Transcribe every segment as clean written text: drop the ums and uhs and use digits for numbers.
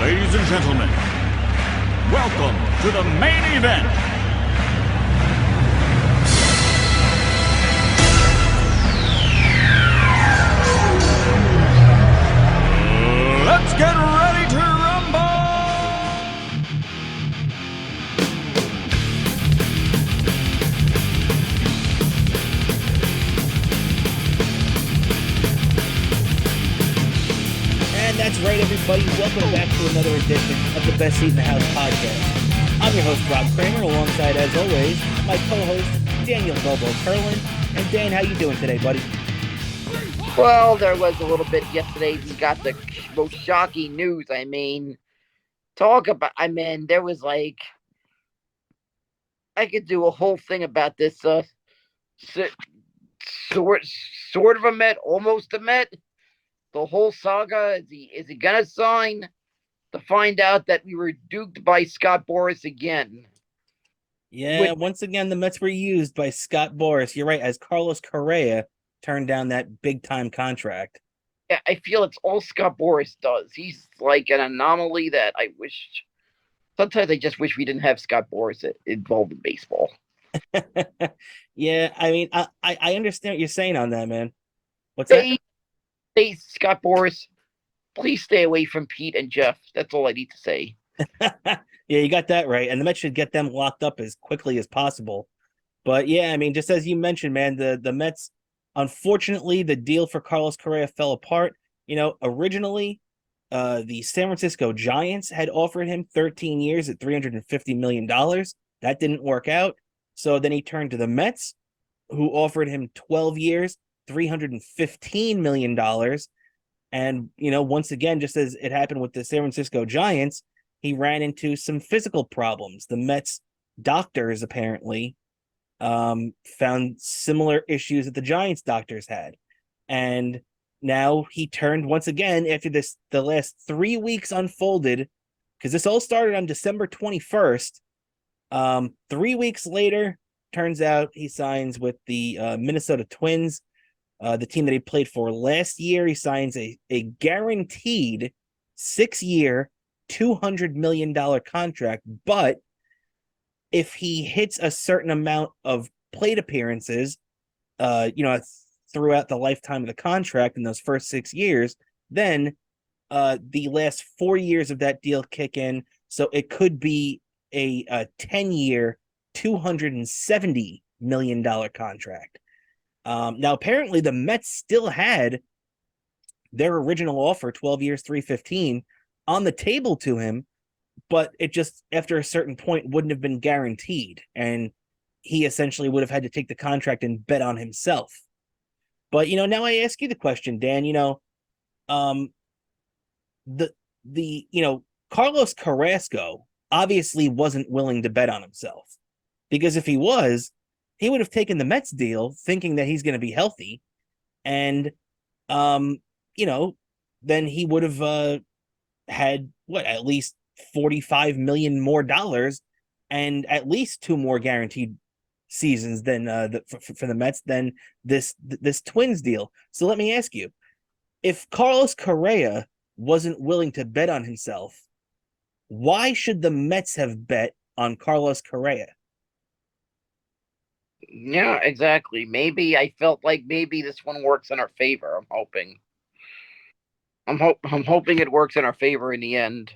Ladies and gentlemen, welcome to the main event. Let's get ready to rumble! And that's right, everybody. Welcome back to another edition of the Best Seat in the House podcast. I'm your host, Rob Cramer, alongside, as always, my co-host, Daniel Bobo Kurlan. And Dan, how you doing today, buddy? Well, there was a little bit yesterday. We got the most shocking news. There was like, I could do a whole thing about this, sort of a Met, almost a Met. The whole saga. Is he gonna sign? To find out that we were duped by Scott Boras again. Yeah, once again, the Mets were used by Scott Boras. You're right, as Carlos Correa turned down that big-time contract. Yeah, I feel it's all Scott Boras does. He's like an anomaly that I wish. Sometimes I just wish we didn't have Scott Boras involved in baseball. Yeah, I mean, I understand what you're saying on that, man. What's that? Hey, Scott Boras, please stay away from Pete and Jeff. That's all I need to say. Yeah, you got that right. And the Mets should get them locked up as quickly as possible. But yeah, I mean, just as you mentioned, man, the Mets, unfortunately, the deal for Carlos Correa fell apart. You know, originally, the San Francisco Giants had offered him 13 years at $350 million. That didn't work out. So then he turned to the Mets, who offered him 12 years, $315 million. And, you know, once again, just as it happened with the San Francisco Giants, he ran into some physical problems. The Mets doctors apparently found similar issues that the Giants doctors had. And now he turned once again after the last 3 weeks unfolded, because this all started on December 21st. 3 weeks later, turns out he signs with the Minnesota Twins, the team that he played for last year. He signs a guaranteed 6-year, $200 million contract. But if he hits a certain amount of plate appearances, throughout the lifetime of the contract in those first 6 years, then the last 4 years of that deal kick in. So it could be a 10-year, $270 million contract. Now, apparently, the Mets still had their original offer, 12 years, $315, on the table to him, but it just, after a certain point, wouldn't have been guaranteed, and he essentially would have had to take the contract and bet on himself. But, you know, now I ask you the question, Dan, Carlos Carrasco obviously wasn't willing to bet on himself, because if he was, he would have taken the Mets deal thinking that he's going to be healthy. And, then he would have had at least $45 million more dollars and at least 2 more guaranteed seasons than for the Mets than this Twins deal. So let me ask you, if Carlos Correa wasn't willing to bet on himself, why should the Mets have bet on Carlos Correa? Yeah, exactly. Maybe I felt like maybe this one works in our favor. I'm hoping. I'm hoping it works in our favor in the end.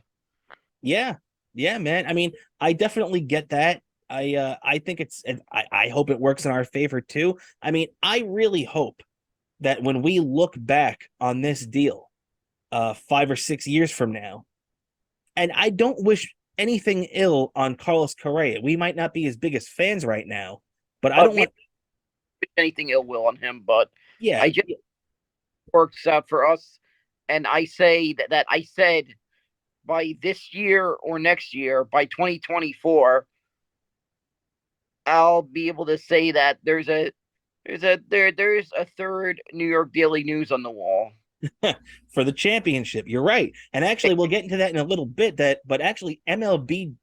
Yeah, man. I mean, I definitely get that. I think I hope it works in our favor too. I mean, I really hope that when we look back on this deal, 5 or 6 years from now, and I don't wish anything ill on Carlos Correa. We might not be his biggest fans right now, but I don't want anything ill will on him. But yeah, I just works out for us, and I say that I said by this year or next year, by 2024, I'll be able to say that there's a third New York Daily News on the wall. For the championship. You're right. And actually, we'll get into that in a little bit. But actually, MLB.com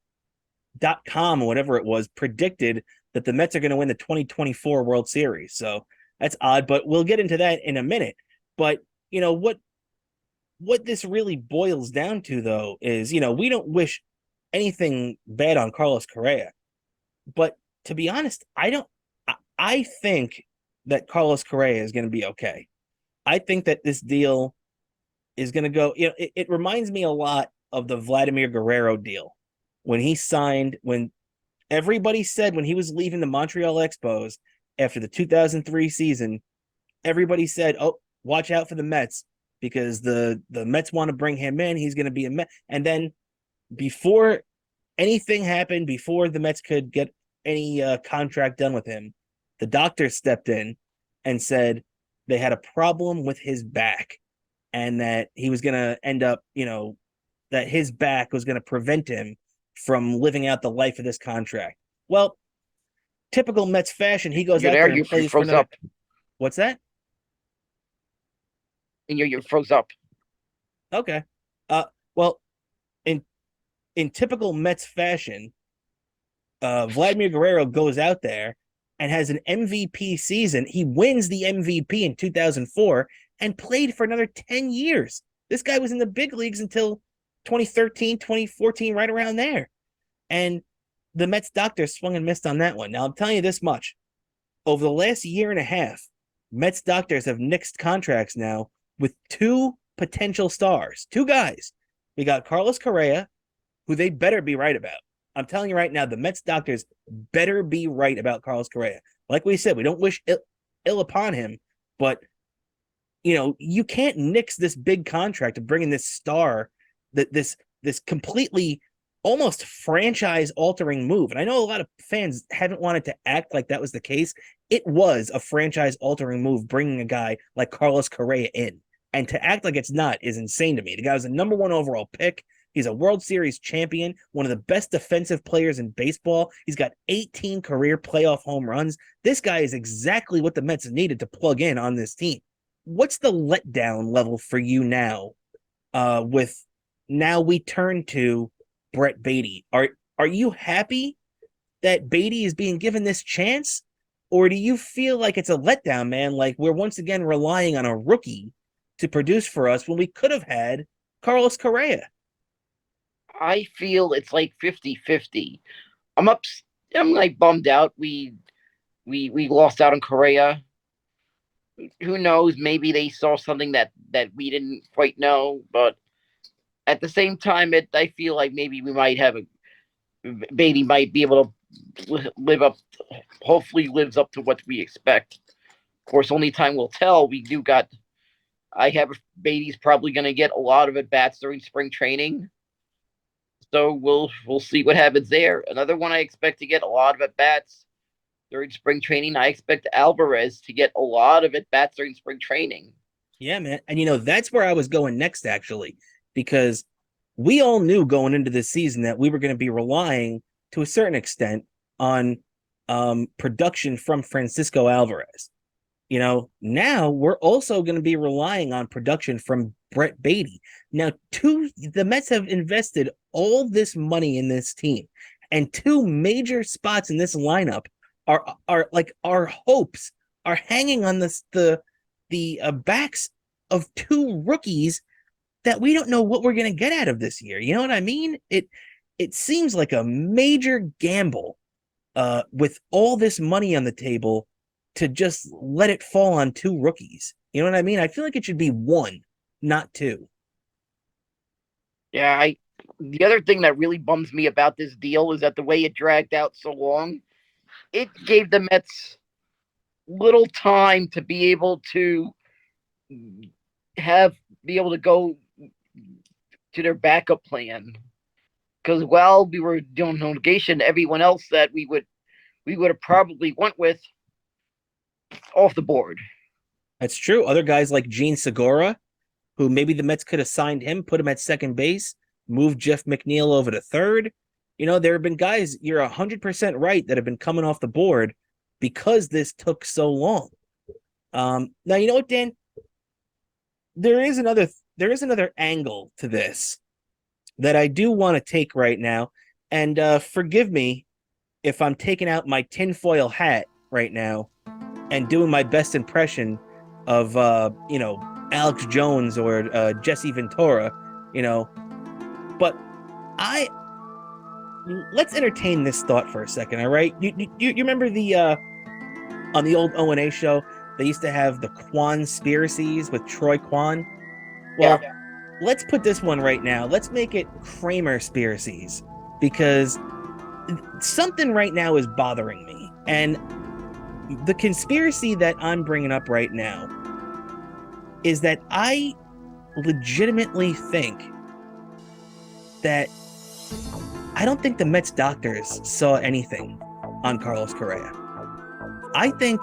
or whatever it was predicted that the Mets are going to win the 2024 World Series. So that's odd, but we'll get into that in a minute. But you know what what this really boils down to, though, is, we don't wish anything bad on Carlos Correa. But to be honest, I don't. I think that Carlos Correa is going to be okay. I think that this deal is going to go. It reminds me a lot of the Vladimir Guerrero deal when he signed. When everybody said when he was leaving the Montreal Expos after the 2003 season, everybody said, "Oh, watch out for the Mets because the Mets want to bring him in. He's going to be a Met." And then before anything happened, before the Mets could get any contract done with him, the doctor stepped in and said they had a problem with his back and that he was going to end up, that his back was going to prevent him from living out the life of this contract. Well, typical Mets fashion, he goes You're out there. there You and plays for froze another. up, What's that? and you froze up. Okay. Well, in typical Mets fashion, Vladimir Guerrero goes out there and has an MVP season. He wins the MVP in 2004 and played for another 10 years. This guy was in the big leagues until 2013, 2014, right around there. And the Mets doctor swung and missed on that one. Now, I'm telling you this much. Over the last year and a half, Mets doctors have nixed contracts now with two potential stars, two guys. We got Carlos Correa, who they better be right about. I'm telling you right now, the Mets doctors better be right about Carlos Correa. Like we said, we don't wish ill upon him, but you can't nix this big contract of bringing this star, that this completely almost franchise altering move. And I know a lot of fans haven't wanted to act like that was the case. It was a franchise altering move bringing a guy like Carlos Correa in. And to act like it's not is insane to me. The guy was the number one overall pick. He's a World Series champion, one of the best defensive players in baseball. He's got 18 career playoff home runs. This guy is exactly what the Mets needed to plug in on this team. What's the letdown level for you now? With now we turn to Brett Baty. Are you happy that Baty is being given this chance? Or do you feel like it's a letdown, man? Like we're once again relying on a rookie to produce for us when we could have had Carlos Correa? I feel it's like 50-50. I'm up. I'm like bummed out. We lost out on Correa. Who knows? Maybe they saw something that we didn't quite know. But at the same time, I feel like maybe we might have Beatty might be able to live up. Hopefully, lives up to what we expect. Of course, only time will tell. We do got. I have Beatty's probably going to get a lot of at bats during spring training. So we'll see what happens there. Another one I expect to get a lot of at bats during spring training. I expect Alvarez to get a lot of at bats during spring training. Yeah, man. And that's where I was going next, actually, because we all knew going into this season that we were going to be relying to a certain extent on production from Francisco Alvarez. Now we're also going to be relying on production from Brett Baty. Now, the Mets have invested all this money in this team, and two major spots in this lineup are like our hopes are hanging on the backs of two rookies that we don't know what we're going to get out of this year. You know what I mean? It seems like a major gamble with all this money on the table to just let it fall on two rookies. You know what I mean? I feel like it should be one, not two. Yeah, the other thing that really bums me about this deal is that the way it dragged out so long, it gave the Mets little time to be able to go to their backup plan. Because while we were doing negation, everyone else that we would have probably went with off the board. That's true. Other guys like Gene Segura, who maybe the Mets could have signed him, put him at second base, moved Jeff McNeil over to third. There have been guys, you're 100% right, that have been coming off the board because this took so long. Now, you know what, Dan? There is another angle to this that I do want to take right now. And forgive me if I'm taking out my tinfoil hat right now and doing my best impression of Alex Jones or Jesse Ventura, but let's entertain this thought for a second. All right. You remember on the old O&A show, they used to have the Kwan-spiracies with Troy Kwan. Well, Yeah. let's put this one right now. Let's make it Kramer-spiracies, because something right now is bothering me. And the conspiracy that I'm bringing up right now is that I legitimately think that I don't think the Mets doctors saw anything on Carlos Correa. I think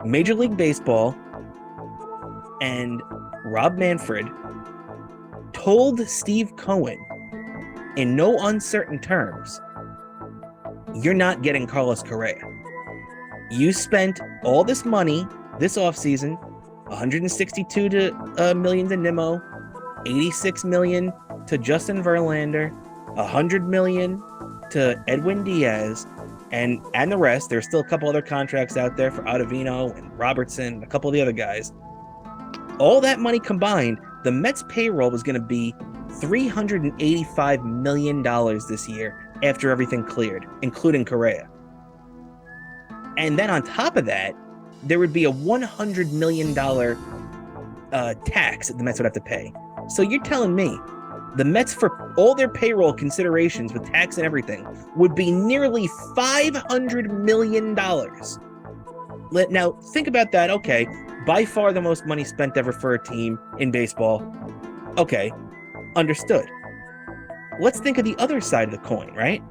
Major League Baseball and Rob Manfred told Steve Cohen in no uncertain terms, you're not getting Carlos Correa. You spent all this money this offseason, $162 million to Nimmo, $86 million to Justin Verlander, $100 million to Edwin Diaz, and the rest. There's still a couple other contracts out there for Ottavino and Robertson and a couple of the other guys. All that money combined, the Mets payroll was going to be $385 million this year after everything cleared, including Correa. And then on top of that, there would be a $100 million tax that the Mets would have to pay. So you're telling me the Mets, for all their payroll considerations with tax and everything, would be nearly $500 million. Now, think about that. Okay, by far the most money spent ever for a team in baseball. Okay, understood. Let's think of the other side of the coin, right?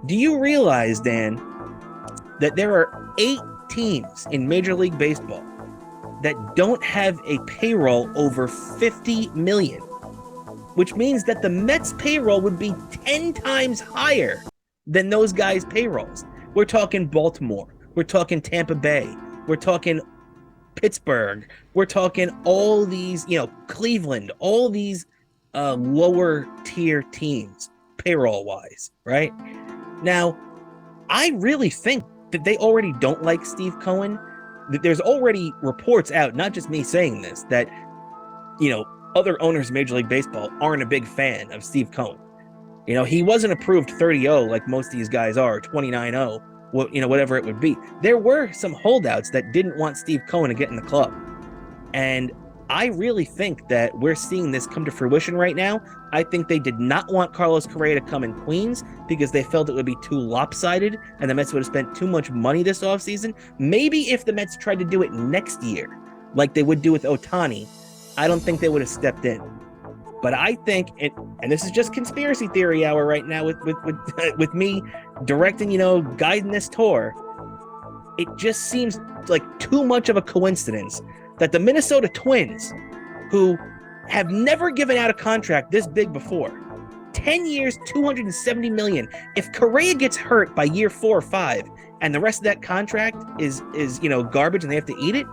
Do you realize, Dan, that there are 8 teams in Major League Baseball that don't have a payroll over $50 million? Which means that the Mets payroll would be 10 times higher than those guys' payrolls. We're talking Baltimore. We're talking Tampa Bay. We're talking Pittsburgh. We're talking all these, Cleveland, all these lower tier teams, payroll-wise, right? Now, I really think that they already don't like Steve Cohen. There's already reports out, not just me saying this, that, other owners of Major League Baseball aren't a big fan of Steve Cohen. He wasn't approved 30-0 like most of these guys are, 29-0, whatever it would be. There were some holdouts that didn't want Steve Cohen to get in the club. And I really think that we're seeing this come to fruition right now. I think they did not want Carlos Correa to come in Queens because they felt it would be too lopsided and the Mets would have spent too much money this offseason. Maybe if the Mets tried to do it next year, like they would do with Ohtani, I don't think they would have stepped in. But I think and this is just conspiracy theory hour right now with me directing, guiding this tour. It just seems like too much of a coincidence that the Minnesota Twins, who have never given out a contract this big before, 10 years, $270 million. If Correa gets hurt by year 4 or 5, and the rest of that contract is garbage and they have to eat it,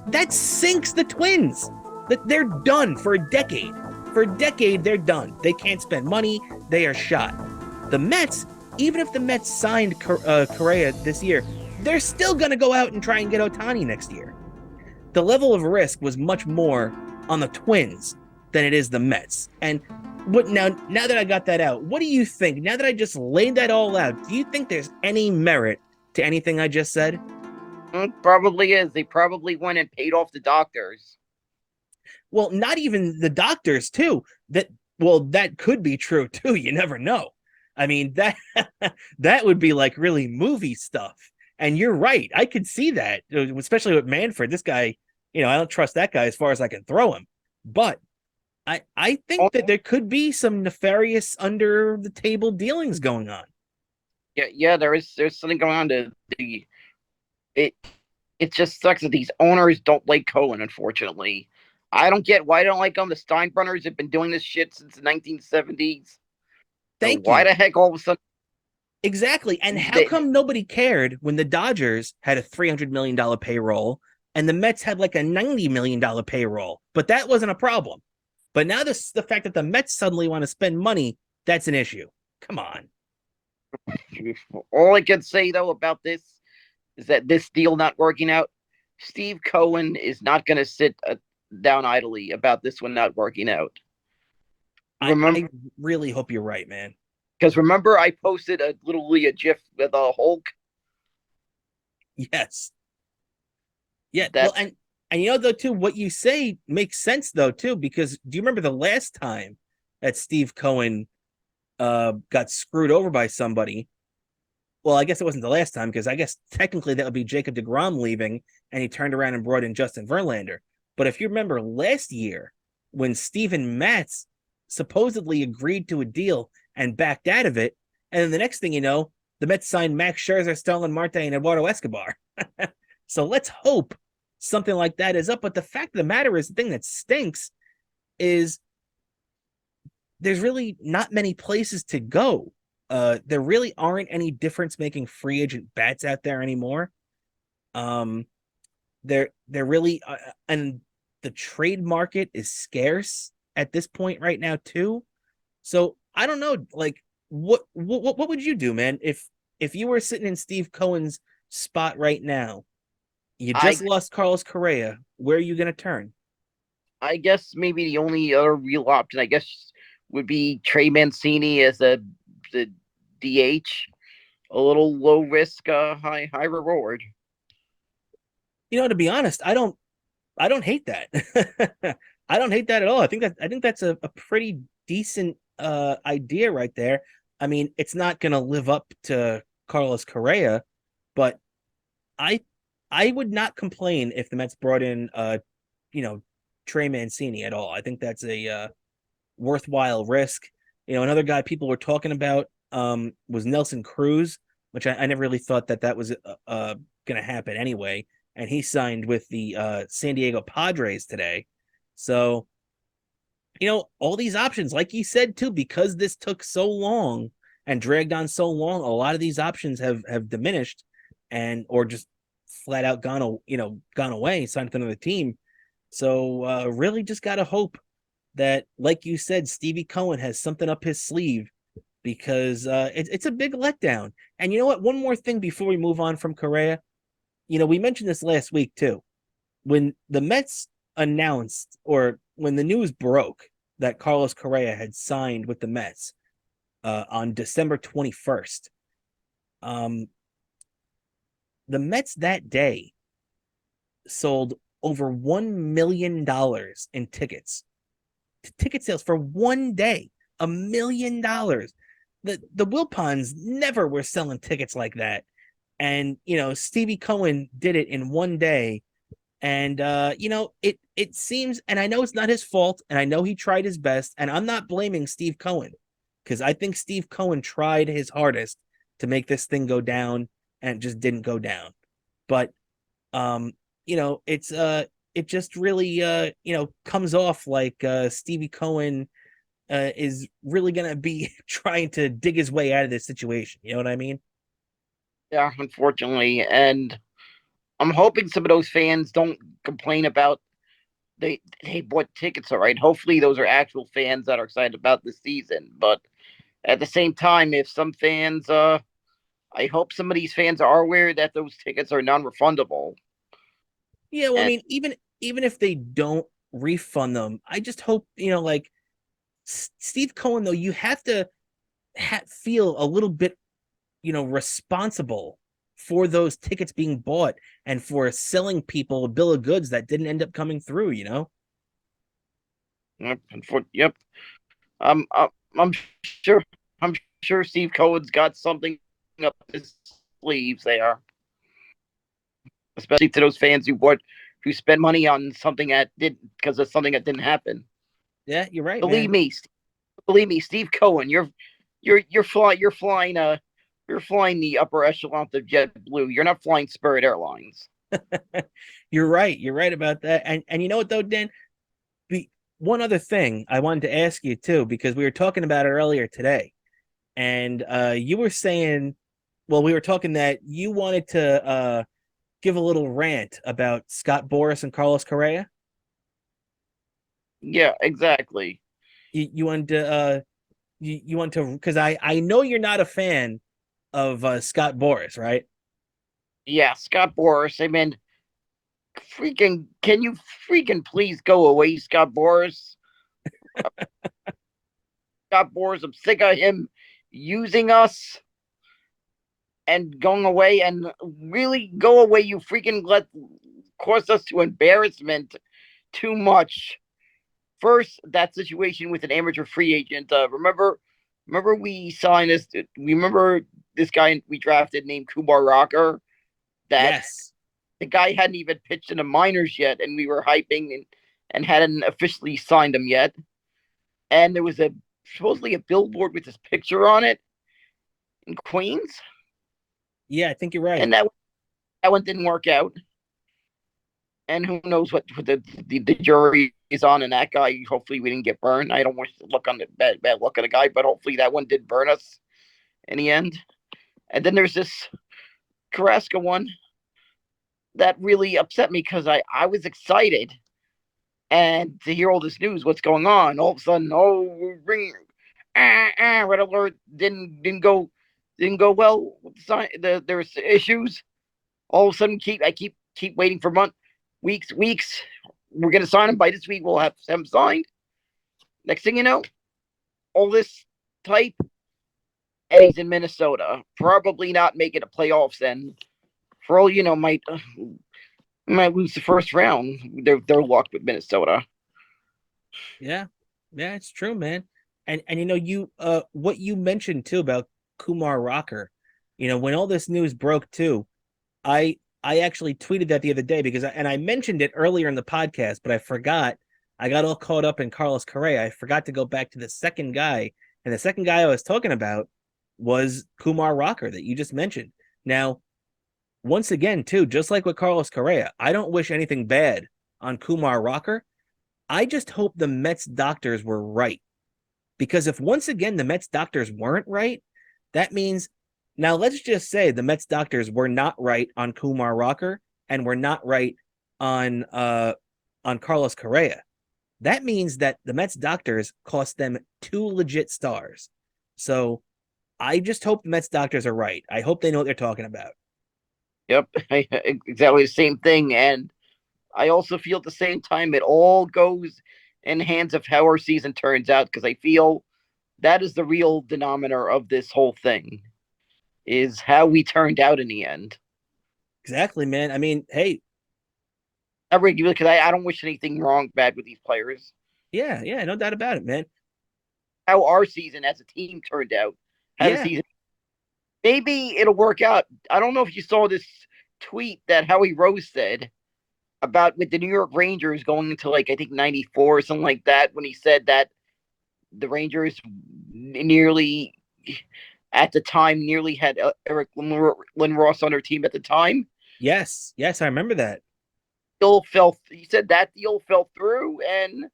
that sinks the Twins. That they're done for a decade. For a decade, they're done. They can't spend money. They are shot. The Mets, even if the Mets signed Correa this year, they're still going to go out and try and get Ohtani next year. The level of risk was much more on the Twins than it is the Mets. And now that I got that out, what do you think? Now that I just laid that all out, do you think there's any merit to anything I just said? It probably is. They probably went and paid off the doctors. Well, not even the doctors, too. That could be true, too. You never know. I mean, that would be like really movie stuff. And you're right. I could see that, especially with Manfred. This guy, I don't trust that guy as far as I can throw him. But I think that there could be some nefarious under the table dealings going on. Yeah, there's something going on. It just sucks that these owners don't like Cohen, unfortunately. I don't get why they don't like him. The Steinbrenners have been doing this shit since the 1970s. Thank you. Why the heck all of a sudden? Exactly. And how come nobody cared when the Dodgers had a $300 million payroll and the Mets had like a $90 million payroll? But that wasn't a problem. But now the fact that the Mets suddenly want to spend money, that's an issue. Come on. All I can say, though, about this is that this deal not working out Steve Cohen is not going to sit down idly about this one not working out. I really hope you're right, man. Because remember, I posted a little Leah GIF with a Hulk. Yes. Yeah. Well, That's and you know though too, what you say makes sense though too, because do you remember the last time that Steve Cohen got screwed over by somebody? Well, I guess it wasn't the last time because I guess technically that would be Jacob deGrom leaving, and he turned around and brought in Justin Verlander. But if you remember last year when Steven Matz supposedly agreed to a deal and backed out of it, and then the next thing you know, the Mets signed Max Scherzer, Starlin Marte, and Eduardo Escobar. So let's hope something like that is up. But the fact of the matter is, the thing that stinks is there's really not many places to go. There really aren't any difference making free agent bats out there anymore. They're really and the trade market is scarce at this point right now too. So I don't know, like what would you do, man, if you were sitting in Steve Cohen's spot right now? You just lost Carlos Correa. Where are you going to turn? I guess maybe the only other real option, I guess, would be Trey Mancini as the DH. A little low risk, high reward. You know, to be honest, I don't hate that. I don't hate that at all. I think that's a pretty decent idea right there. I mean, it's not going to live up to Carlos Correa, but I I would not complain if the Mets brought in you know, Trey Mancini at all. I think that's a worthwhile risk. You know, another guy people were talking about was Nelson Cruz, which I never really thought that was going to happen anyway. And he signed with the San Diego Padres today. So, you know, all these options, like you said too, because this took so long and dragged on so long, a lot of these options have diminished and or just flat out gone away, signed with another team. So really just gotta hope that, like you said, Stevie Cohen has something up his sleeve because it's a big letdown. And you know what? One more thing before we move on from Correa. You know, we mentioned this last week too. When the Mets announced, or when the news broke that Carlos Correa had signed with the Mets on December 21st, the Mets that day sold over $1 million in ticket sales for one day. $1 million. The Wilpons never were selling tickets like that. And, you know, Stevie Cohen did it in one day. And, you know, it seems, and I know it's not his fault, and I know he tried his best, and I'm not blaming Steve Cohen because I think Steve Cohen tried his hardest to make this thing go down and it just didn't go down. But, you know, it just really, you know, comes off like Stevie Cohen is really going to be trying to dig his way out of this situation. You know what I mean? Yeah, unfortunately. And I'm hoping some of those fans don't complain about they bought tickets, all right. Hopefully those are actual fans that are excited about the season. But at the same time, if some fans I hope some of these fans are aware that those tickets are non-refundable. Yeah, well, I And mean, even if they don't refund them, I just hope, you know, like Steve Cohen, though, you have to feel a little bit, you know, responsible for those tickets being bought and for selling people a bill of goods that didn't end up coming through, you know? yep. Um, uh, I'm sure. I'm sure Steve Cohen's got something up his sleeves there, especially to those fans who spend money on something that did because of something that didn't happen. Yeah, you're right, Believe man. me, believe me, Steve Cohen, you're flying the upper echelon of JetBlue. You're not flying Spirit Airlines. You're right. You're right about that. And you know what though, Dan? One other thing I wanted to ask you too, because we were talking about it earlier today, and you were saying, well, we were talking that you wanted to give a little rant about Scott Boras and Carlos Correa. Yeah, exactly. You wanted to you want to, because I know you're not a fan of Scott Boras, right? Yeah, Scott Boras. I mean, can you freaking please go away, Scott Boras? Scott Boras, I'm sick of him using us and going away, and really go away. You freaking let cause us to embarrassment too much. First, that situation with an amateur free agent. Remember we signed this. Remember this guy we drafted named Kumar Rocker. That Yes. the guy hadn't even pitched in the minors yet, and we were hyping and hadn't officially signed him yet. And there was supposedly a billboard with his picture on it in Queens, Yeah, I think you're right. and that one didn't work out. And who knows what the jury is on in that guy. Hopefully we didn't get burned. I don't want to look on the bad look of the guy, but hopefully that one did burn us in the end. And then there's this Carrasco one that really upset me because I was excited and to hear all this news, what's going on. All of a sudden, ring red alert didn't go well. There's issues. All of a sudden, I keep waiting for weeks. We're gonna sign him by this week. We'll have him signed. Next thing you know, all this type, and he's in Minnesota. Probably not making the playoffs. Then, for all you know, might lose the first round. They're locked with Minnesota. Yeah, it's true, man. And you what you mentioned too about Kumar Rocker, when all this news broke too, I actually tweeted that the other day because I mentioned it earlier in the podcast, but I forgot. I got all caught up in Carlos Correa. I forgot to go back to the second guy, and the second guy I was talking about was Kumar Rocker that you just mentioned. Now, once again, too, just like with Carlos Correa, I don't wish anything bad on Kumar Rocker. I just hope the Mets doctors were right. Because if once again the Mets doctors weren't right, that means now let's just say the Mets doctors were not right on Kumar Rocker and were not right on Carlos Correa. That means that the Mets doctors cost them 2 legit stars. So I just hope the Mets doctors are right. I hope they know what they're talking about. Yep, exactly the same thing. And I also feel at the same time it all goes in hands of how our season turns out, because I feel that is the real denominator of this whole thing, is how we turned out in the end. Exactly, man. I mean, hey, Because I don't wish anything bad with these players. yeah, no doubt about it, man. How our season as a team turned out. How the Yeah. season. Maybe it'll work out. I don't know if you saw this tweet that Howie Rose said about with the New York Rangers going into I think 94 or something like that, when he said that the Rangers nearly at the time nearly had Eric Lindros on their team at the time. Yes, I remember that. He said that deal fell through, and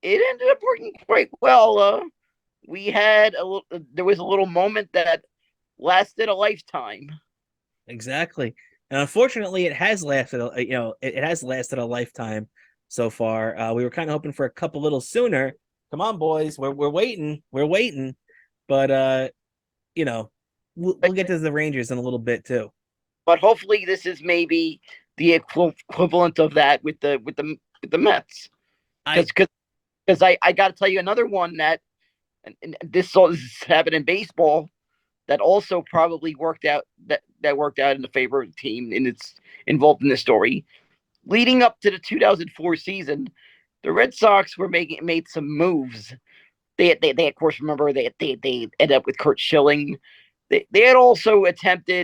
it ended up working quite well. There was a little moment that lasted a lifetime. Exactly. And unfortunately, it has lasted. It has lasted a lifetime so far. We were kind of hoping for a couple little sooner. Come on, boys, we're waiting. We're waiting. But we'll get to the Rangers in a little bit too. But hopefully, this is maybe the equivalent of that with the Mets. Because I got to tell you another one that, and this happened in baseball, that also probably worked out that worked out in the favor of the team, and it's involved in this story. Leading up to the 2004 season, the Red Sox made some moves. They of course remember they ended up with Curt Schilling. They had also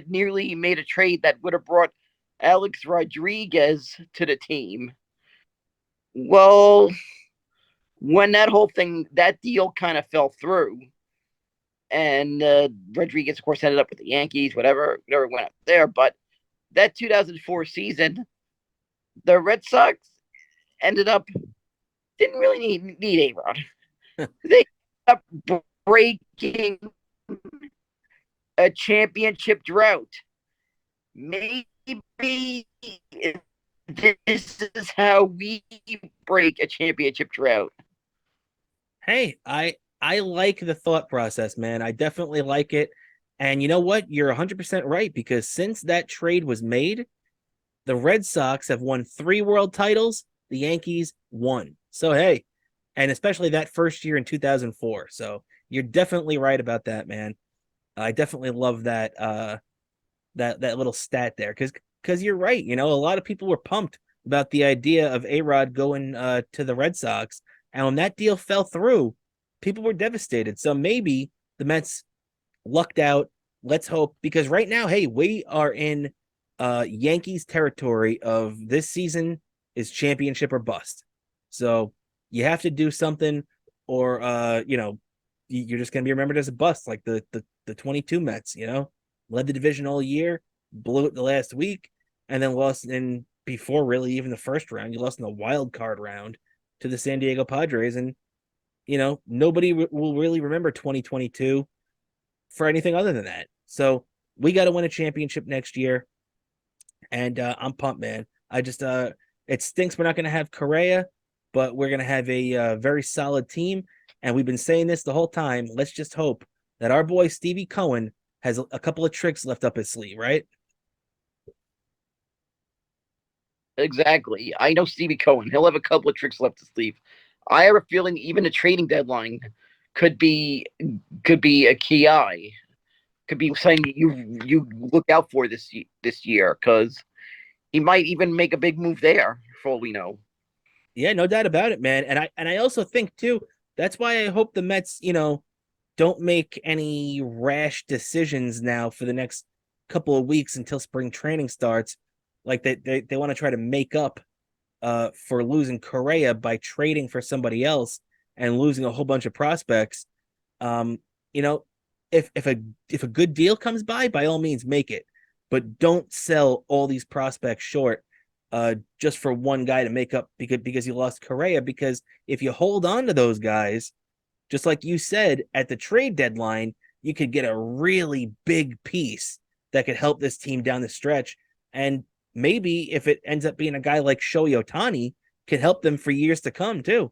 nearly made a trade that would have brought Alex Rodriguez to the team. Well, when that deal kind of fell through, and Rodriguez, of course, ended up with the Yankees, whatever went up there. But that 2004 season, the Red Sox didn't really need A-Rod. They ended up breaking a championship drought. Maybe this is how we break a championship drought. Hey, I like the thought process, man. I definitely like it. And you know what? You're 100% right, because since that trade was made, The Red Sox have won 3 world titles. The Yankees won. So hey, and especially that first year in 2004. So you're definitely right about that, man. I definitely love that little stat there because you're right. You know, a lot of people were pumped about the idea of A-Rod going to the Red Sox, and when that deal fell through, people were devastated. So maybe the Mets lucked out. Let's hope, because right now, hey, we are in Yankees territory of this season is championship or bust. So you have to do something, or you're just gonna be remembered as a bust, like the 22 Mets, led the division all year, blew it the last week, and then lost in before really even the first round. You lost in the wild card round to the San Diego Padres, and nobody will really remember 2022 for anything other than that. So we got to win a championship next year, and I'm pumped, man. I just it stinks we're not going to have Correa, but we're going to have a very solid team, and we've been saying this the whole time. Let's just hope that our boy Stevie Cohen has a couple of tricks left up his sleeve, right? Exactly. I know Stevie Cohen. He'll have a couple of tricks left to sleeve. I have a feeling even a trading deadline could be could be a key eye. Could be something you look out for this year because he might even make a big move there for all we know. Yeah, no doubt about it, man. And I also think too, that's why I hope the Mets, don't make any rash decisions now for the next couple of weeks until spring training starts. Like they want to try to make up for losing Correa by trading for somebody else and losing a whole bunch of prospects. Um, you know, if a good deal comes by all means make it, but don't sell all these prospects short just for one guy to make up because you lost Correa. Because if you hold on to those guys, just like you said at the trade deadline, you could get a really big piece that could help this team down the stretch. And maybe if it ends up being a guy like Shohei Ohtani, can help them for years to come too.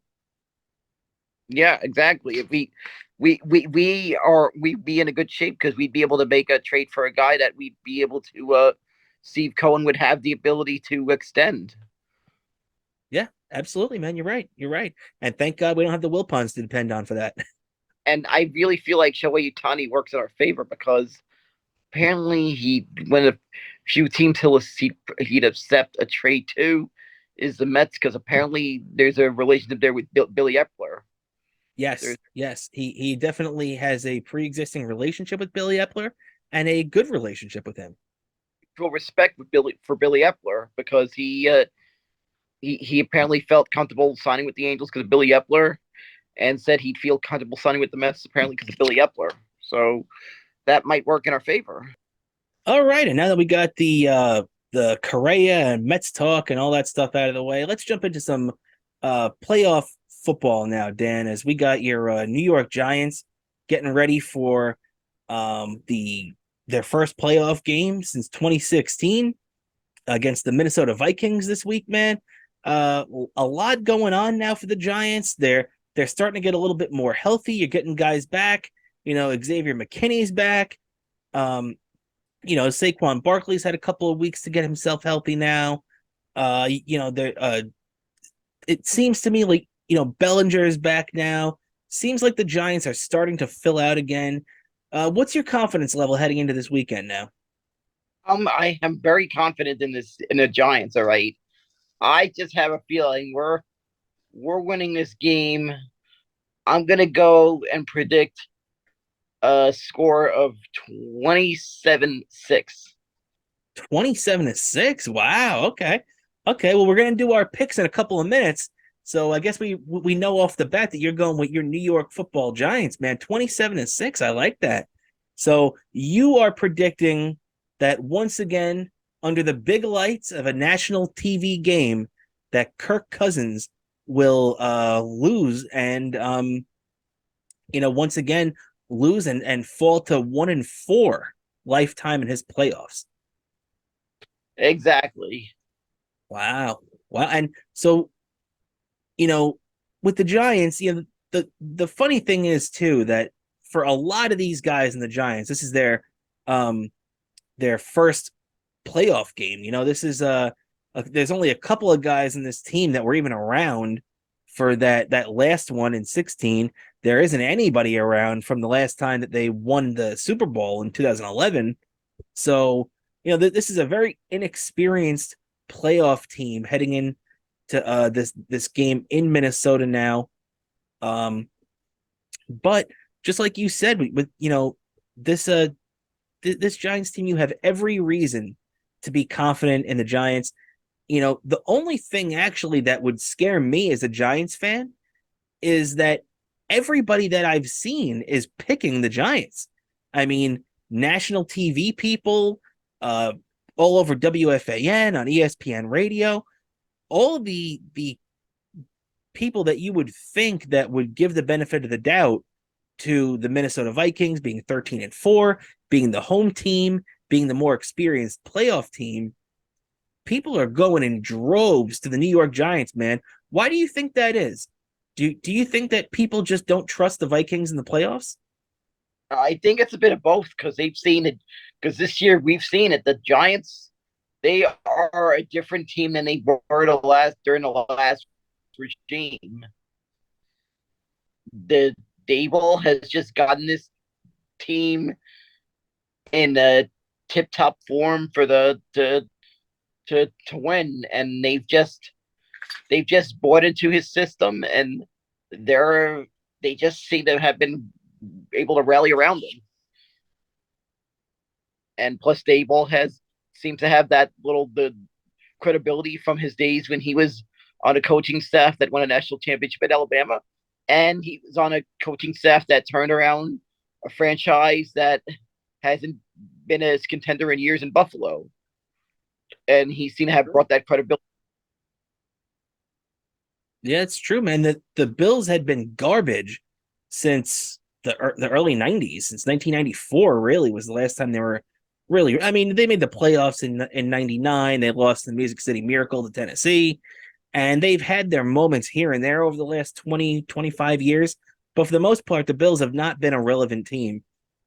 Yeah, exactly. If we'd be in a good shape because we'd be able to make a trade for a guy that we'd be able to Steve Cohen would have the ability to extend. Yeah, absolutely, man. You're right. You're right. And thank God we don't have the Wilpons to depend on for that. And I really feel like Shohei Ohtani works in our favor because apparently he when a few teams he'd accept a trade to is the Mets because apparently there's a relationship there with Billy Epler. Yes, There's yes. He definitely has a pre-existing relationship with Billy Epler and a good relationship with him. mutual respect with Billy Epler because he apparently felt comfortable signing with the Angels because of Billy Epler and said he'd feel comfortable signing with the Mets apparently because of Billy Epler. So that might work in our favor. All right, and now that we got the Correa and Mets talk and all that stuff out of the way, let's jump into some playoff football now, Dan. As we got your New York Giants getting ready for their first playoff game since 2016 against the Minnesota Vikings this week, man. A lot going on now for the Giants. They're starting to get a little bit more healthy. You're getting guys back. Xavier McKinney's back. Saquon Barkley's had a couple of weeks to get himself healthy now. There it seems to me like, Bellinger is back now. Seems like the Giants are starting to fill out again. What's your confidence level heading into this weekend now? I am very confident in the Giants. All right, I just have a feeling we're winning this game. I'm gonna go and predict a score of 27-6. 27-6. Wow. Okay. Okay. Well, we're gonna do our picks in a couple of minutes. So I guess we know off the bat that you're going with your New York Football Giants, man. 27-6. I like that. So you are predicting that once again, under the big lights of a national TV game, that Kirk Cousins will lose and once again lose and fall to 1-4 lifetime in his playoffs. Exactly. Wow. Wow. And so, with the Giants, the funny thing is too that for a lot of these guys in the Giants, this is their first playoff game. This is there's only a couple of guys in this team that were even around for that last one in 16. There isn't anybody around from the last time that they won the Super Bowl in 2011. So, this is a very inexperienced playoff team heading in to this game in Minnesota now. But just like you said, with this this Giants team, you have every reason to be confident in the Giants. The only thing actually that would scare me as a Giants fan is that everybody that I've seen is picking the Giants. I mean, national TV people, all over WFAN, on ESPN radio, all the people that you would think that would give the benefit of the doubt to the Minnesota Vikings being 13-4, being the home team, being the more experienced playoff team, people are going in droves to the New York Giants, man. Why do you think that is? Do you think that people just don't trust the Vikings in the playoffs? I think it's a bit of both because they've seen it. Because this year we've seen it. The Giants, they are a different team than they were during the last regime. The Dable has just gotten this team in a tip-top form for the to win, and they've just bought into his system, and they just seem to have been able to rally around him. And plus, Daboll seems to have the credibility from his days when he was on a coaching staff that won a national championship at Alabama, and he was on a coaching staff that turned around a franchise that hasn't been a contender in years in Buffalo. And he seemed to have brought that credibility. Yeah, it's true, man. The Bills had been garbage since the early 90s, since 1994 really was the last time they were really. I mean, they made the playoffs in 99. They lost the Music City Miracle to Tennessee, and they've had their moments here and there over the last 20-25 years, but for the most part the Bills have not been a relevant team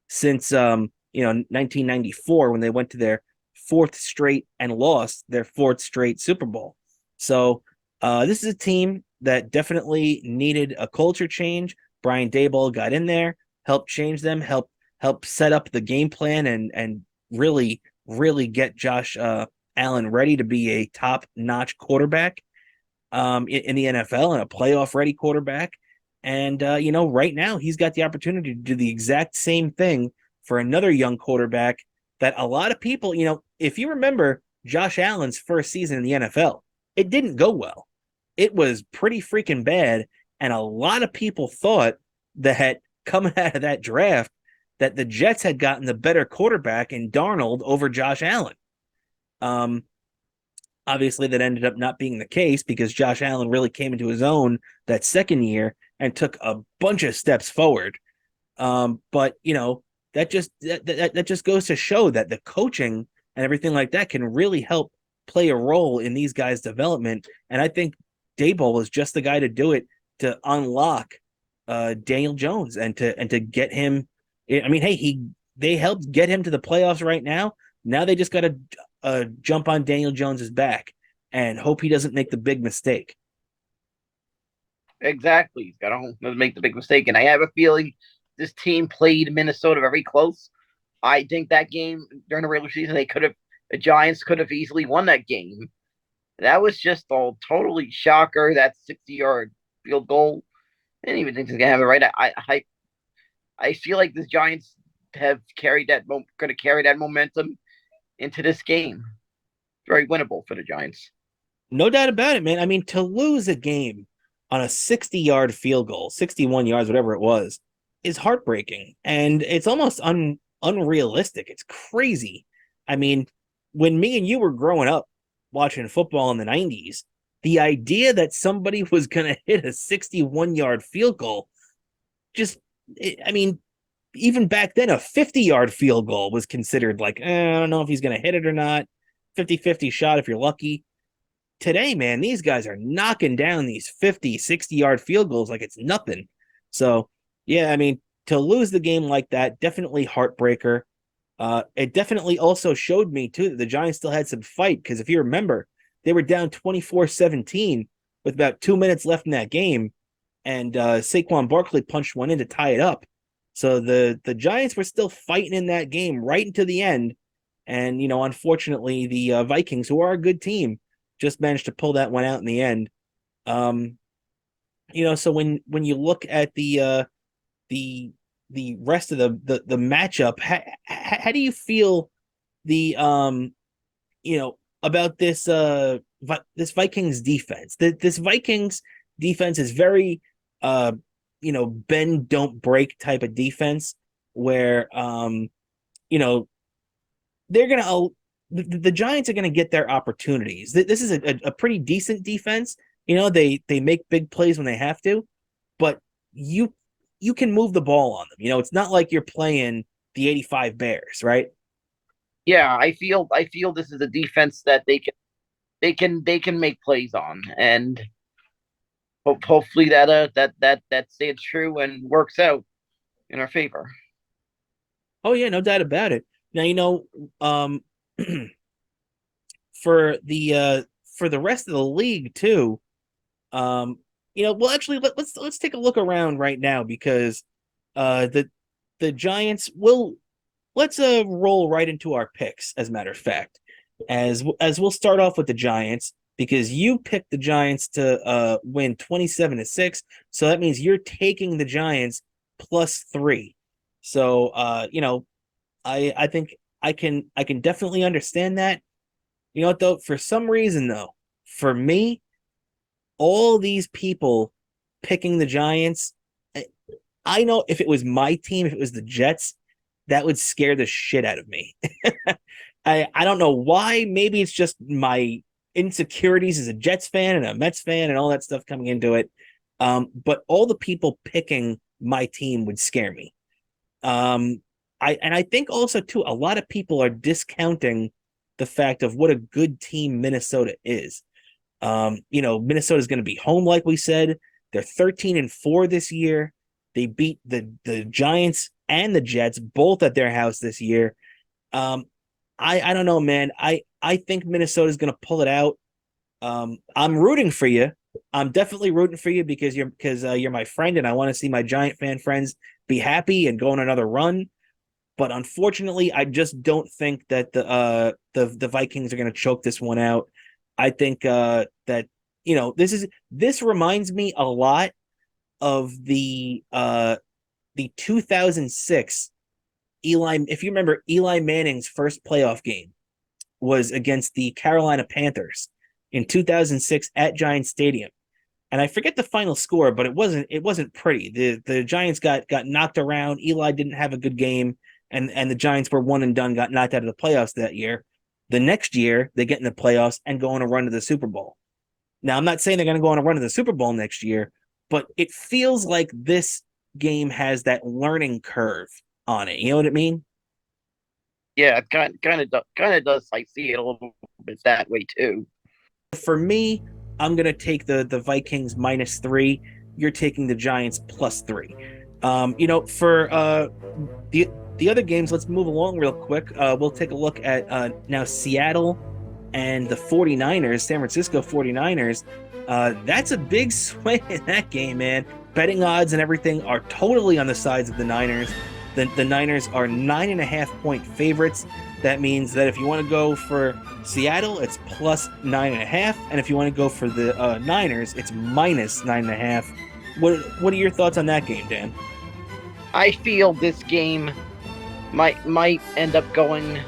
since 1994 when they went to their fourth straight and lost their fourth straight Super Bowl. So this is a team that definitely needed a culture change. Brian Daboll got in there, helped change them, helped set up the game plan, and really get Josh Allen ready to be a top-notch quarterback in the NFL, and a playoff-ready quarterback. And right now he's got the opportunity to do the exact same thing for another young quarterback that a lot of people, if you remember Josh Allen's first season in the NFL, it didn't go well. It was pretty freaking bad. And a lot of people thought that coming out of that draft, that the Jets had gotten the better quarterback in Darnold over Josh Allen. Obviously, that ended up not being the case because Josh Allen really came into his own that second year and took a bunch of steps forward. But that just goes to show that the coaching and everything like that can really help play a role in these guys' development. And I think Daboll was just the guy to do it, to unlock Daniel Jones and to get him. I mean, hey, they helped get him to the playoffs right now. Now they just got to jump on Daniel Jones's back and hope he doesn't make the big mistake. Exactly. He's got to make the big mistake. And I have a feeling this team played Minnesota very close. I think that game during the regular season, the Giants could have easily won that game. That was just a totally shocker, that 60-yard field goal. I didn't even think they're going to have it right. I feel like the Giants have going to carry that momentum into this game. Very winnable for the Giants. No doubt about it, man. I mean, to lose a game on a 60-yard field goal, 61 yards, whatever it was, is heartbreaking. And it's almost unrealistic. It's crazy. I mean, when me and you were growing up watching football in the 90s, the idea that somebody was going to hit a 61-yard field goal, even back then, a 50-yard field goal was considered like, I don't know if he's going to hit it or not. 50-50 shot if you're lucky. Today, man, these guys are knocking down these 50, 60-yard field goals like it's nothing. So, yeah, I mean, to lose the game like that, definitely heartbreaker. It definitely also showed me, too, that the Giants still had some fight, because if you remember, they were down 24-17 with about 2 minutes left in that game, and Saquon Barkley punched one in to tie it up. So the Giants were still fighting in that game right into the end, and unfortunately, the Vikings, who are a good team, just managed to pull that one out in the end. So when you look at the rest of the matchup, how do you feel about this Vikings defense? This Vikings defense is very bend don't break type of defense where they're gonna the Giants are gonna get their opportunities. This is a pretty decent defense. They make big plays when they have to, but you can move the ball on them. It's not like you're playing the 85 Bears, right? Yeah, I feel this is a defense that they can make plays on, and hopefully that stays true and works out in our favor. Oh yeah, no doubt about it. Now for the rest of the league too. Well, actually, let's take a look around right now because the Giants will let's roll right into our picks. As a matter of fact, as we'll start off with the Giants because you picked the Giants to win 27-6, so that means you're taking the Giants +3. So I think I can definitely understand that. You know what though? For some reason though, for me, all these people picking the Giants, I know if it was my team, if it was the Jets, that would scare the shit out of me. I don't know why. Maybe it's just my insecurities as a Jets fan and a Mets fan and all that stuff coming into it. But all the people picking my team would scare me. I think also too, a lot of people are discounting the fact of what a good team Minnesota is. Minnesota's going to be home, like we said. They're 13-4 this year. They beat the Giants and the Jets both at their house this year. I don't know, man. I think Minnesota's going to pull it out. I'm rooting for you. I'm definitely rooting for you because you're my friend and I want to see my Giant fan friends be happy and go on another run. But unfortunately, I just don't think that the Vikings are going to choke this one out. I think that this reminds me a lot of the 2006 Eli. If you remember, Eli Manning's first playoff game was against the Carolina Panthers in 2006 at Giants Stadium, and I forget the final score, but it wasn't pretty. The Giants got knocked around. Eli didn't have a good game, and the Giants were one and done, got knocked out of the playoffs that year. The next year, they get in the playoffs and go on a run to the Super Bowl. Now, I'm not saying they're going to go on a run to the Super Bowl next year, but it feels like this game has that learning curve on it. You know what I mean? Yeah, it kind of does. I see it a little bit that way too. For me, I'm going to take the Vikings -3. You're taking the Giants +3. For the other games, let's move along real quick. We'll take a look at now Seattle and the 49ers, San Francisco 49ers. That's a big swing in that game, man. Betting odds and everything are totally on the sides of the Niners. The Niners are 9.5-point favorites. That means that if you want to go for Seattle, it's +9.5, and if you want to go for the Niners, it's -9.5. What are your thoughts on that game, Dan? I feel this game might end up going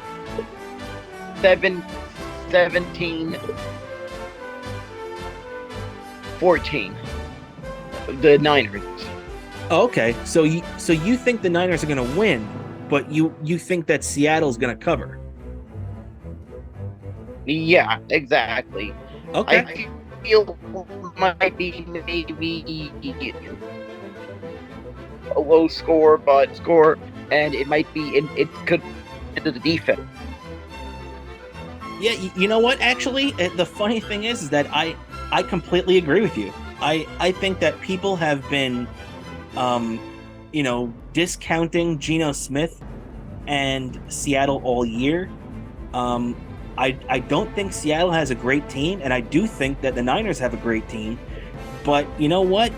17-14. The Niners. Oh, okay, so you think the Niners are going to win, but you think that Seattle's going to cover? Yeah, exactly. Okay. I feel might be maybe a low score, and it might be it could into the defense. Yeah, you know what? Actually, the funny thing is that I completely agree with you. I think that people have been, discounting Geno Smith and Seattle all year. I don't think Seattle has a great team, and I do think that the Niners have a great team. But you know what?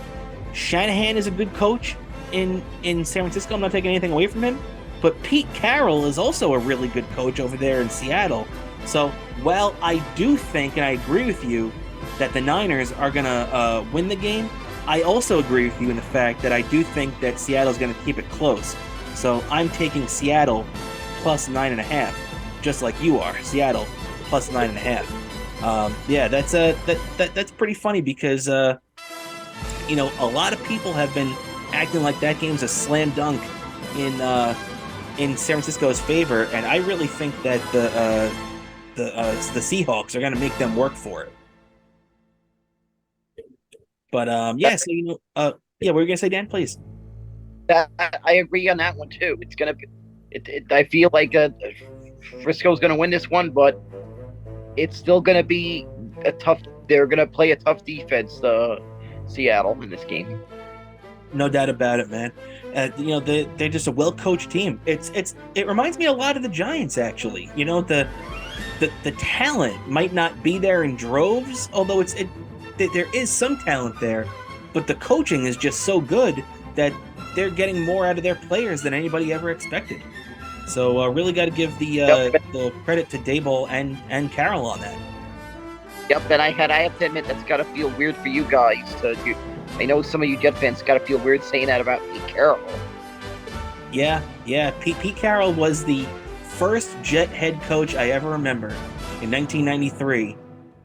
Shanahan is a good coach in San Francisco. I'm not taking anything away from him. But Pete Carroll is also a really good coach over there in Seattle. So while I do think, and I agree with you, that the Niners are going to win the game, I also agree with you in the fact that I do think that Seattle's going to keep it close. So I'm taking Seattle plus 9.5, just like you are. Seattle plus 9.5. Yeah, that's pretty funny because a lot of people have been acting like that game's a slam dunk in San Francisco's favor, and I really think that the Seahawks are going to make them work for it. But yeah, so what were you gonna say, Dan? Please. I agree on that one too. It's gonna be. I feel like Frisco's gonna win this one, but it's still gonna be a tough. They're gonna play a tough defense, Seattle, in this game. No doubt about it, man. They're just a well-coached team. It reminds me a lot of the Giants, actually. The talent might not be there in droves, although there is some talent there, but the coaching is just so good that they're getting more out of their players than anybody ever expected. So really got to give the credit to Daboll and Carroll on that. Yep, and I have to admit that's got to feel weird for you guys. I know some of you Jet fans got to feel weird saying that about Pete Carroll. Yeah. Pete Carroll was the first Jet head coach I ever remember in 1993.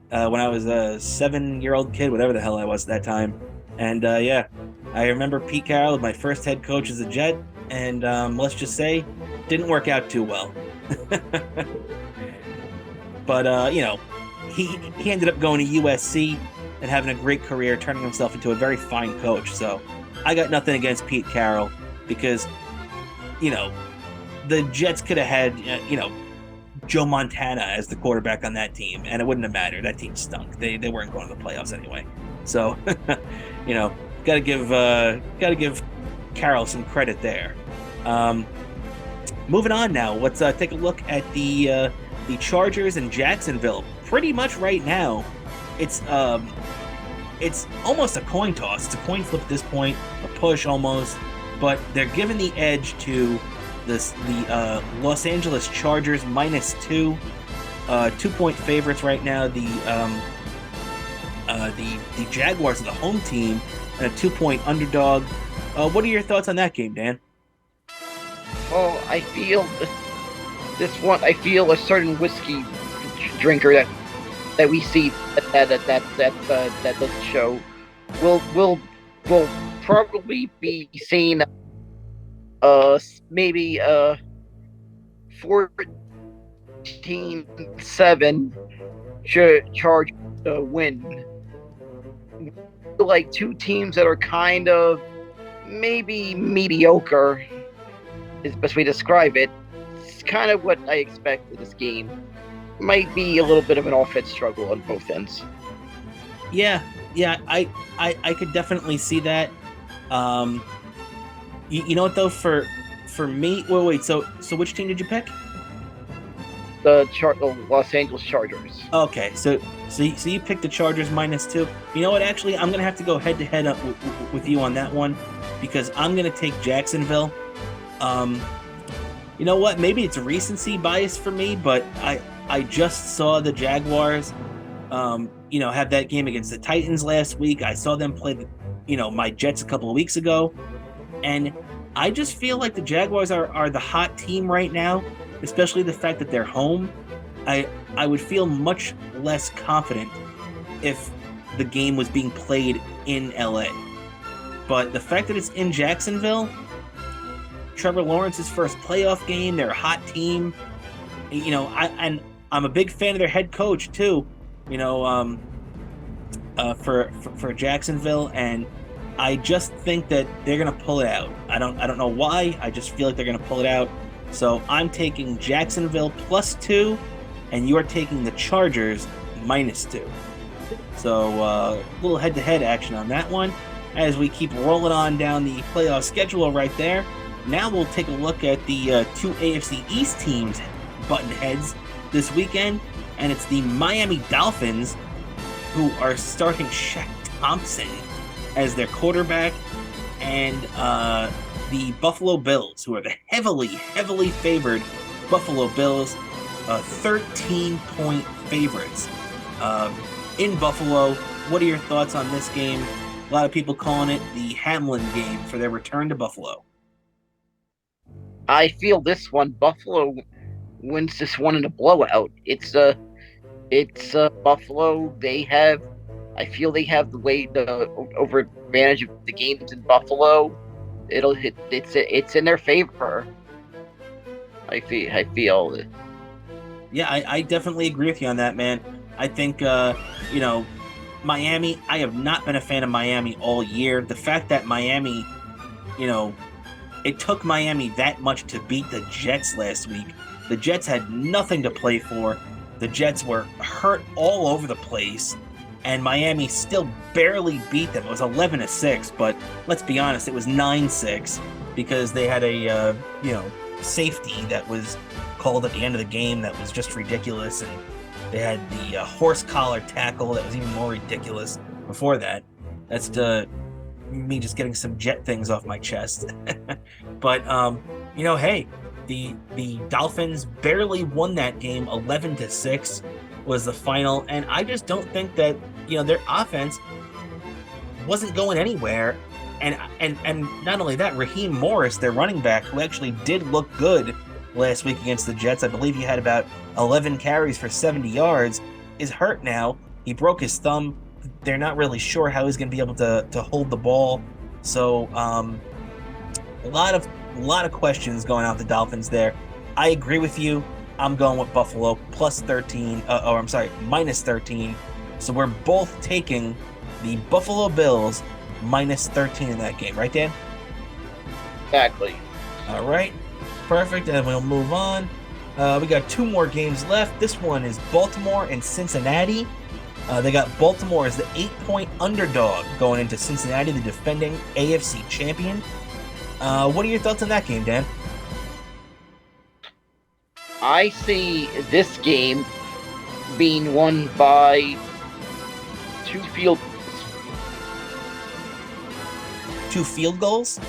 When I was a 7-year-old kid, whatever the hell I was at that time. And I remember Pete Carroll, my first head coach as a Jet, and let's just say, didn't work out too well. But, he ended up going to USC and having a great career, turning himself into a very fine coach. So I got nothing against Pete Carroll because, the Jets could have had, Joe Montana as the quarterback on that team, and it wouldn't have mattered. That team stunk. They weren't going to the playoffs anyway. So, gotta give Carroll some credit there. Moving on now, let's take a look at the Chargers and Jacksonville. Pretty much right now, it's almost a coin toss. It's a coin flip at this point, a push almost, but they're giving the edge to the Los Angeles Chargers -2, 2-point favorites right now. The Jaguars are the home team and a 2-point underdog. What are your thoughts on that game, Dan? Well, I feel this one. I feel a certain whiskey drinker that we see that doesn't show will probably be seen. Maybe 14-7 Charge win. Like two teams that are kind of maybe mediocre is the best way to describe it. It's kind of what I expect of this game. Might be a little bit of an offense struggle on both ends. Yeah, I could definitely see that. You know what though? For me, wait. So which team did you pick? The Los Angeles Chargers. Okay, so you picked the Chargers -2. You know what? Actually, I'm gonna have to go head to head with you on that one because I'm gonna take Jacksonville. You know what? Maybe it's recency bias for me, but I just saw the Jaguars, have that game against the Titans last week. I saw them play, my Jets a couple of weeks ago. And I just feel like the Jaguars are the hot team right now, especially the fact that they're home. I would feel much less confident if the game was being played in LA. But the fact that it's in Jacksonville, Trevor Lawrence's first playoff game, they're a hot team. I'm a big fan of their head coach too, for Jacksonville, and I just think that they're gonna pull it out. I don't know why. I just feel like they're gonna pull it out. So I'm taking Jacksonville +2, and you're taking the Chargers -2. So a little head-to-head action on that one. As we keep rolling on down the playoff schedule right there, now we'll take a look at the two AFC East teams button heads this weekend. and it's the Miami Dolphins who are starting Shaq Thompson as their quarterback, and the Buffalo Bills, who are the heavily favored Buffalo Bills, 13-point favorites in Buffalo. What are your thoughts on this game? A lot of people calling it the Hamlin game for their return to Buffalo. I feel this one, Buffalo wins this one in a blowout. It's Buffalo. I feel they have the over advantage of the games in Buffalo. It's in their favor. I feel. Yeah, I definitely agree with you on that, man. I think Miami. I have not been a fan of Miami all year. The fact that Miami, it took Miami that much to beat the Jets last week. The Jets had nothing to play for. The Jets were hurt all over the place, and Miami still barely beat them. It was 11-6, but let's be honest, it was 9-6 because they had a safety that was called at the end of the game that was just ridiculous, and they had the horse collar tackle that was even more ridiculous before that. That's me just getting some Jet things off my chest. But hey, the Dolphins barely won that game. 11-6 was the final, and I just don't think that their offense wasn't going anywhere. And not only that, Raheem Morris, their running back, who actually did look good last week against the Jets, I believe he had about 11 carries for 70 yards, is hurt now. He broke his thumb. They're not really sure how he's going to be able to hold the ball. So a lot of questions going on with the Dolphins there. I agree with you. I'm going with Buffalo plus 13, minus 13. So we're both taking the Buffalo Bills minus 13 in that game, right, Dan? Exactly. All right, perfect. And we'll move on. We got two more games left. This one is Baltimore and Cincinnati. They got Baltimore as the 8-point underdog going into Cincinnati, the defending AFC champion. What are your thoughts on that game, Dan? I see this game being won by two field goals?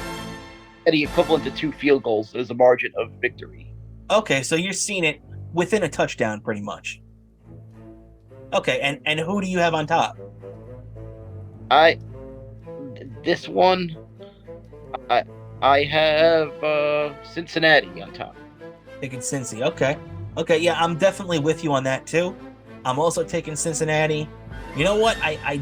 The equivalent to 2 field goals as a margin of victory. Okay, so you're seeing it within a touchdown pretty much. Okay, and who do you have on top? This one, I have Cincinnati on top. Taking Cincy. Okay, yeah, I'm definitely with you on that too. I'm also taking Cincinnati. You know what? I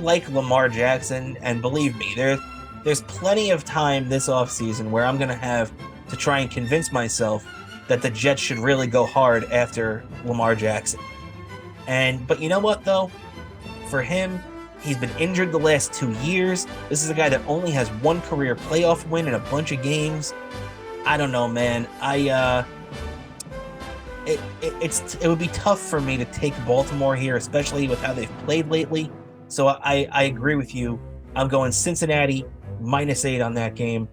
like Lamar Jackson, and believe me, there's plenty of time this offseason where I'm going to have to try and convince myself that the Jets should really go hard after Lamar Jackson. But you know what, though? For him, he's been injured the last 2 years. This is a guy that only has one career playoff win in a bunch of games. I don't know, man. It would be tough for me to take Baltimore here, especially with how they've played lately. So I agree with you. I'm going Cincinnati minus 8 on that game.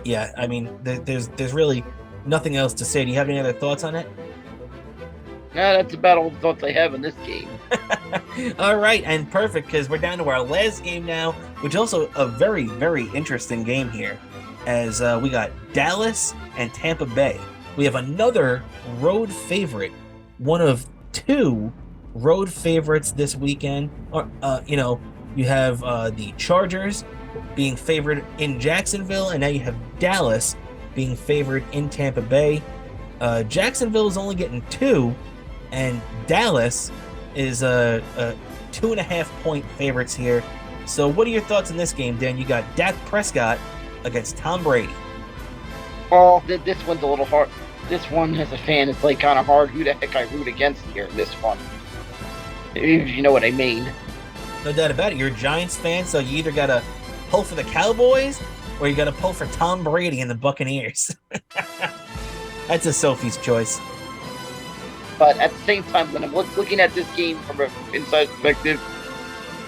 Yeah, I mean, there's really nothing else to say. Do you have any other thoughts on it? No, that's about all the thoughts I have in this game. All right, and perfect, because we're down to our last game now, which is also a very, very interesting game here, as we got Dallas and Tampa Bay. We have another road favorite, one of 2 road favorites this weekend. You have the Chargers being favored in Jacksonville, and now you have Dallas being favored in Tampa Bay. Jacksonville is only getting 2, and Dallas is 2.5-point favorites here. So what are your thoughts on this game, Dan? You got Dak Prescott against Tom Brady. Oh, this one's a little hard. This one, as a fan, is like kind of hard. Who the heck I root against here in this one? If you know what I mean. No doubt about it. You're a Giants fan, so you either got to pull for the Cowboys or you got to pull for Tom Brady and the Buccaneers. That's a Sophie's choice. But at the same time, when I'm looking at this game from an inside perspective,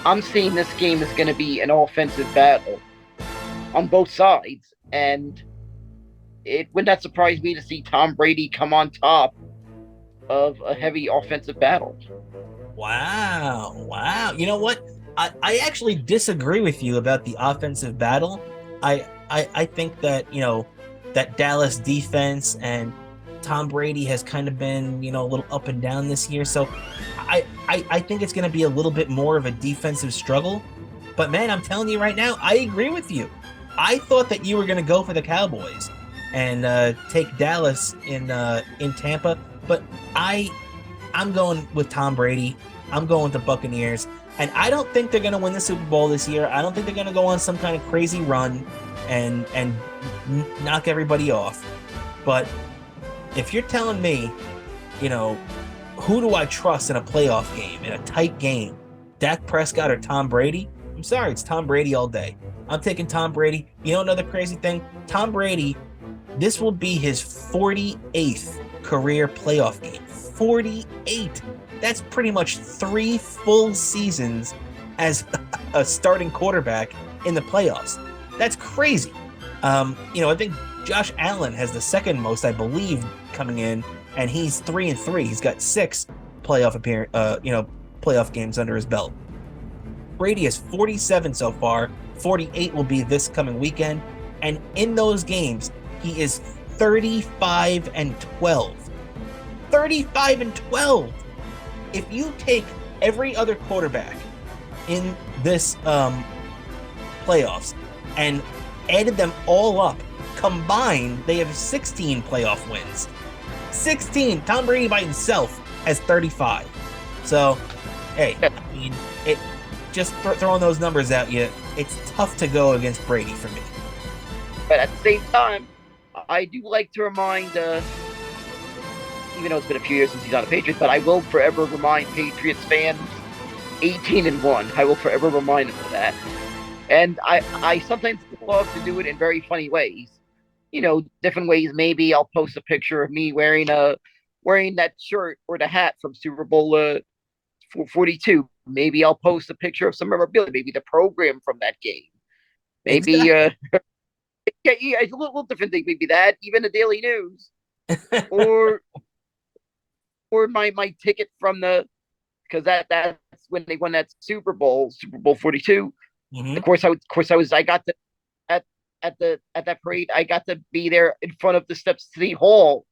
I'm seeing this game is going to be an offensive battle on both sides. And it would not surprise me to see Tom Brady come on top of a heavy offensive battle. Wow. Wow. You know what? I actually disagree with you about the offensive battle. I think that, that Dallas defense and Tom Brady has kind of been, a little up and down this year. So I think it's going to be a little bit more of a defensive struggle. But man, I'm telling you right now, I agree with you. I thought that you were going to go for the Cowboys and take Dallas in Tampa, but I'm going with Tom Brady. I'm going with the Buccaneers. And I don't think they're going to win the Super Bowl this year. I don't think they're going to go on some kind of crazy run and knock everybody off. But if you're telling me, who do I trust in a playoff game, in a tight game, Dak Prescott or Tom Brady? I'm sorry, it's Tom Brady all day. I'm taking Tom Brady. Another crazy thing? Tom Brady, this will be his 48th career playoff game. 48. That's pretty much 3 full seasons as a starting quarterback in the playoffs. That's crazy. I think Josh Allen has the second most, I believe, coming in, and he's 3-3. He's got 6 playoff games under his belt. Brady has 47 so far. 48 will be this coming weekend, and in those games, he is 35-12. 35-12. If you take every other quarterback in this playoffs and added them all up, combined, they have 16 playoff wins. 16. Tom Brady by himself has 35. So, hey, just throwing those numbers at you, it's tough to go against Brady for me. But at the same time, I do like to remind, even though it's been a few years since he's on a Patriots, but I will forever remind Patriots fans, 18-1. I will forever remind them of that. And I sometimes love to do it in very funny ways. Different ways. Maybe I'll post a picture of me wearing that shirt or the hat from Super Bowl 42. Maybe I'll post a picture of some memorabilia, maybe the program from that game. Maybe Exactly. it's a little different thing. Maybe that, even the Daily News, or my ticket from because that's when they won that Super Bowl 42. Mm-hmm. Of course, I got the at that parade. I got to be there in front of the steps of City Hall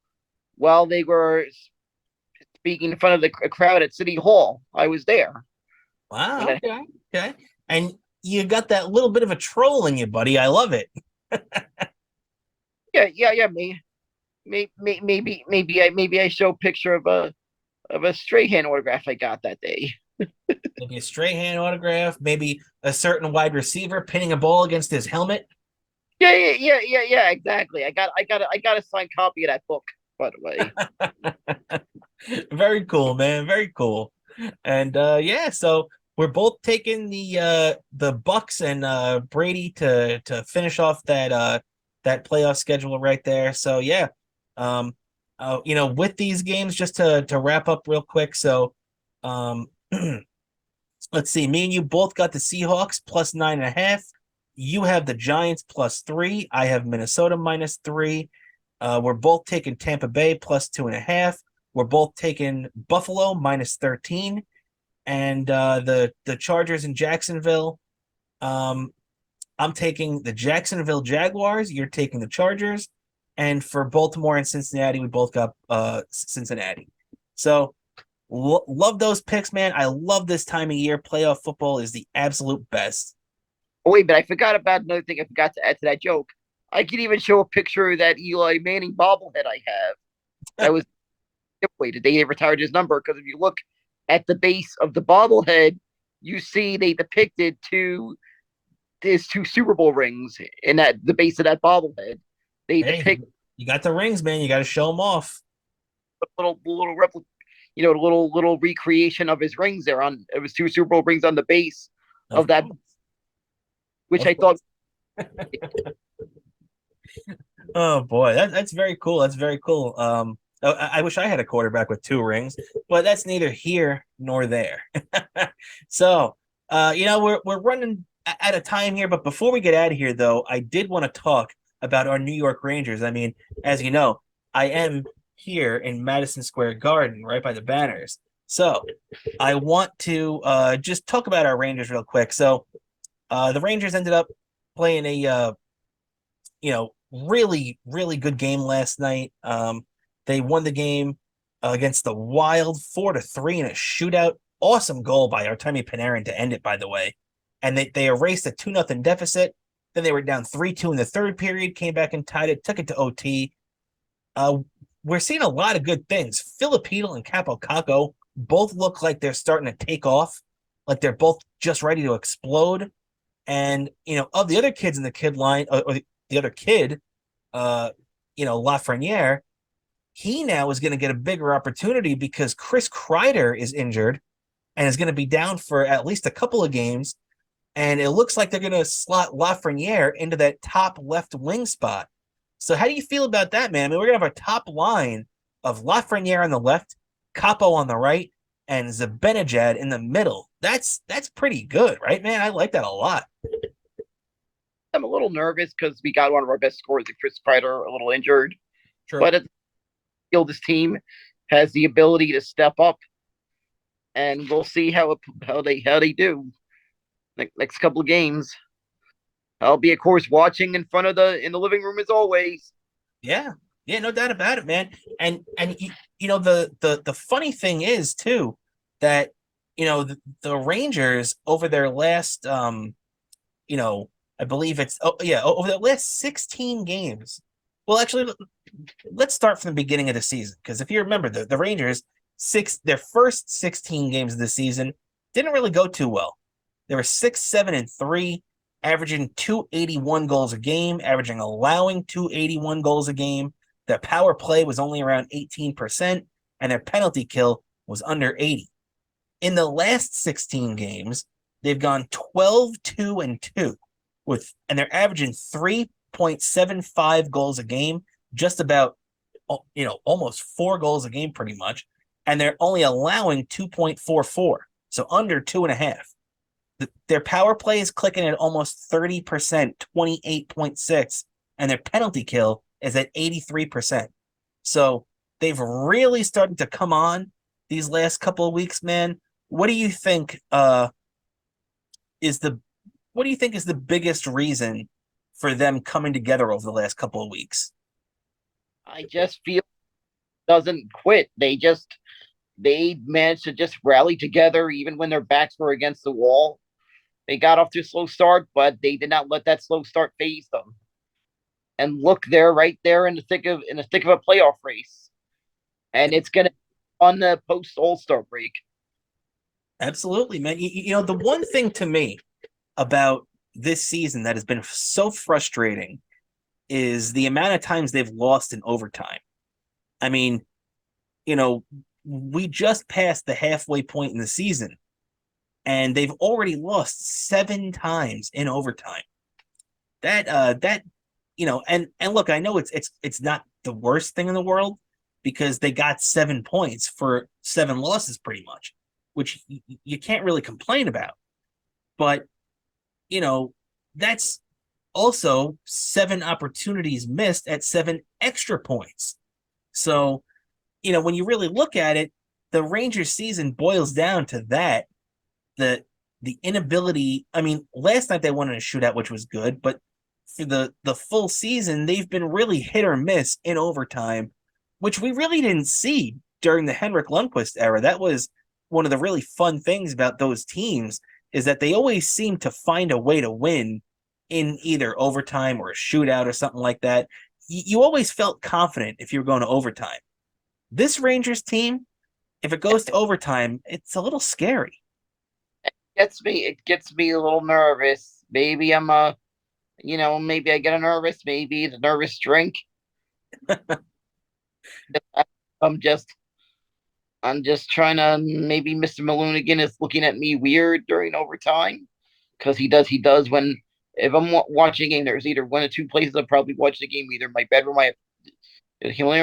while they were speaking in front of the crowd at City Hall. I was there. Wow. Okay. And you got that little bit of a troll in you, buddy. I love it. Yeah. Maybe I show a picture of a Strahan autograph I got that day. Maybe a Strahan autograph. Maybe a certain wide receiver pinning a ball against his helmet. Yeah. Exactly. I got a signed copy of that book, by the way. Very cool, man. Very cool. And so we're both taking the Bucks and Brady to finish off that playoff schedule right there. So yeah. With these games, just to wrap up real quick. So let's see, me and you both got the Seahawks plus 9.5. You have the Giants plus 3. I have Minnesota minus 3. We're both taking Tampa Bay plus 2.5. We're both taking Buffalo minus 13. And the Chargers in Jacksonville. I'm taking the Jacksonville Jaguars. You're taking the Chargers. And for Baltimore and Cincinnati, we both got Cincinnati. So love those picks, man. I love this time of year. Playoff football is the absolute best. Oh, wait, but I forgot about another thing I forgot to add to that joke. I can even show a picture of that Eli Manning bobblehead I have. That was the day they retired his number, because if you look at the base of the bobblehead, you see they depicted his 2 Super Bowl rings in the base of that bobblehead. Depict you got the rings, man. You got to show them off. little replica, little recreation of his rings there it was 2 Super Bowl rings on the base of that, which I thought. Oh boy, that's very cool. That's very cool. I wish I had a quarterback with 2 rings, but that's neither here nor there. So, we're running out of time here, but before we get out of here, though, I did want to talk about our New York Rangers. I mean, as you know, I am here in Madison Square Garden, right by the banners. So I want to just talk about our Rangers real quick. So the Rangers ended up playing a really really good game last night. They won the game against the Wild 4-3 in a shootout. Awesome goal by Artemi Panarin to end it, by the way. And they erased a 2-0 deficit. Then they were down 3-2 in the third period, came back and tied it, took it to OT. Uh, we're seeing a lot of good things. Filipino and Capo Caco both look like they're starting to take off, like they're both just ready to explode. And of the other kids in the kid line, or the other kid, Lafreniere, he now is going to get a bigger opportunity because Chris Kreider is injured and is going to be down for at least a couple of games. And it looks like they're going to slot Lafreniere into that top left wing spot. So how do you feel about that, man? I mean, we're going to have a top line of Lafreniere on the left, Capo on the right, and Zibanejad in the middle. That's pretty good, right, man? I like that a lot. I'm a little nervous because we got one of our best scorers, Chris Kreider, a little injured. Sure. But I feel this team has the ability to step up, and we'll see how they do next couple of games. I'll be, of course, watching in the living room as always. Yeah, no doubt about it, man. And the funny thing is too that the Rangers over their last I believe it's over the last 16 games. Well, actually, let's start from the beginning of the season because if you remember the Rangers their first 16 games of the season didn't really go too well. They were 6-7-3, averaging 281 goals a game, allowing 281 goals a game. Their power play was only around 18%, and their penalty kill was under 80. In the last 16 games, they've gone 12-2-2 and they're averaging 3.75 goals a game, just about almost 4 goals a game pretty much, and they're only allowing 2.44, so under 2.5. Their power play is clicking at almost 30%, 28.6, and their penalty kill is at 83%. So they've really started to come on these last couple of weeks, man. What do you think is the biggest reason for them coming together over the last couple of weeks? I just feel doesn't quit. They managed to just rally together even when their backs were against the wall. They got off to a slow start, but they did not let that slow start phase them. And look, they're right there in the thick of a playoff race, and it's gonna be on the post All-Star break. Absolutely, man. The one thing to me about this season that has been so frustrating is the amount of times they've lost in overtime. I mean, we just passed the halfway point in the season, and they've already lost 7 times in overtime. And look, I know it's not the worst thing in the world because they got 7 points for 7 losses pretty much, which you can't really complain about. But that's also 7 opportunities missed at 7 extra points. So, when you really look at it, the Rangers season boils down to that. The inability, I mean, last night they won in a shootout, which was good, but for the full season, they've been really hit or miss in overtime, which we really didn't see during the Henrik Lundqvist era. That was one of the really fun things about those teams is that they always seem to find a way to win in either overtime or a shootout or something like that. You always felt confident if you were going to overtime. This Rangers team, if it goes to overtime, it's a little scary. It gets me a little nervous. Maybe maybe I get a nervous. Maybe it's a nervous drink. I'm just trying to, maybe Mr. Malunigan is looking at me weird during overtime because he does when, if I'm watching a game, there's either 1 or 2 places I'll probably watch the game, either my bedroom,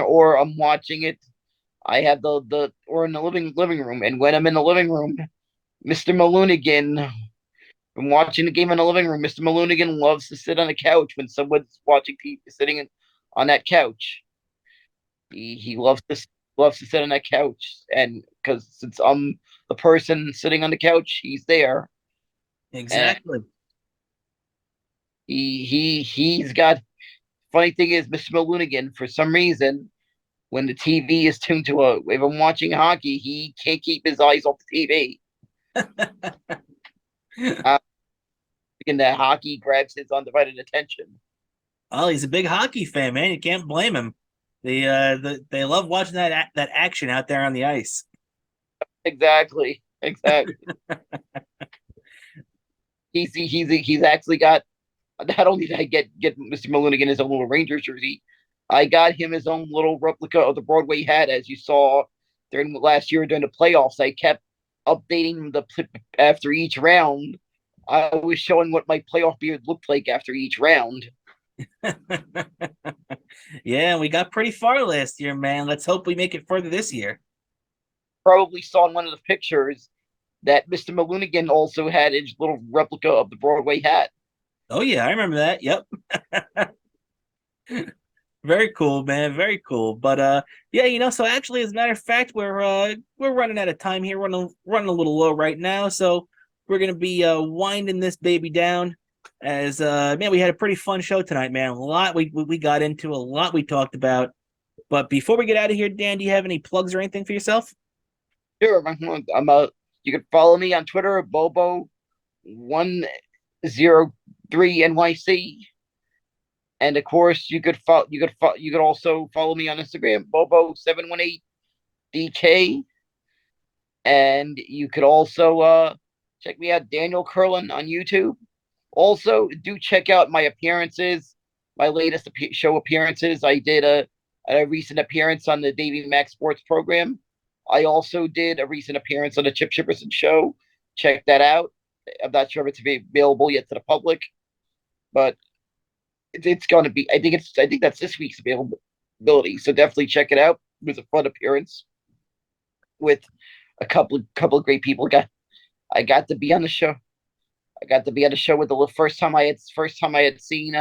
or I'm watching it. I have or in the living room, and when I'm in the living room, Mr. Malunigan from watching the game in the living room. Mr. Malunigan loves to sit on the couch when someone's watching TV, sitting on that couch. He loves to sit on that couch, and because since I'm the person sitting on the couch, he's there. And Exactly. he's got. Funny thing is, Mr. Malunigan, for some reason, when the TV is tuned to if I'm watching hockey, he can't keep his eyes off the TV. And that hockey grabs his undivided attention. Oh, he's a big hockey fan, man. You can't blame him. They love watching that action out there on the ice. Exactly. He's actually got. Not only did I get Mr. Malunigan his own little Rangers jersey, I got him his own little replica of the Broadway hat, as you saw during last year during the playoffs. I kept updating after each round. I was showing what my playoff beard looked like after each round. Yeah, we got pretty far last year, man. Let's hope we make it further this year. Probably saw in one of the pictures that Mr. Malunigan also had his little replica of the Broadway hat. Oh yeah, I remember that. Yep. Very cool, man. Very cool. But yeah, so actually, as a matter of fact, we're running out of time here. Running a little low right now, so we're gonna be winding this baby down. As man, we had a pretty fun show tonight, man. A lot we got into, a lot we talked about. But before we get out of here, Dan, do you have any plugs or anything for yourself? Sure, you can follow me on Twitter, Bobo103NYC. And of course, you could also follow me on Instagram, Bobo718DK. And you could also check me out, Daniel Kurlan on YouTube. Also, do check out my appearances, my latest show appearances. I did a recent appearance on the Davey Max Sports program. I also did a recent appearance on the Chip Chipperson show. Check that out. I'm not sure if it's available yet to the public, but it's going to be. I think that's this week's availability. So definitely check it out. It was a fun appearance with a couple of great people. I got to be on the show. I got to be on the show with the first time I had seen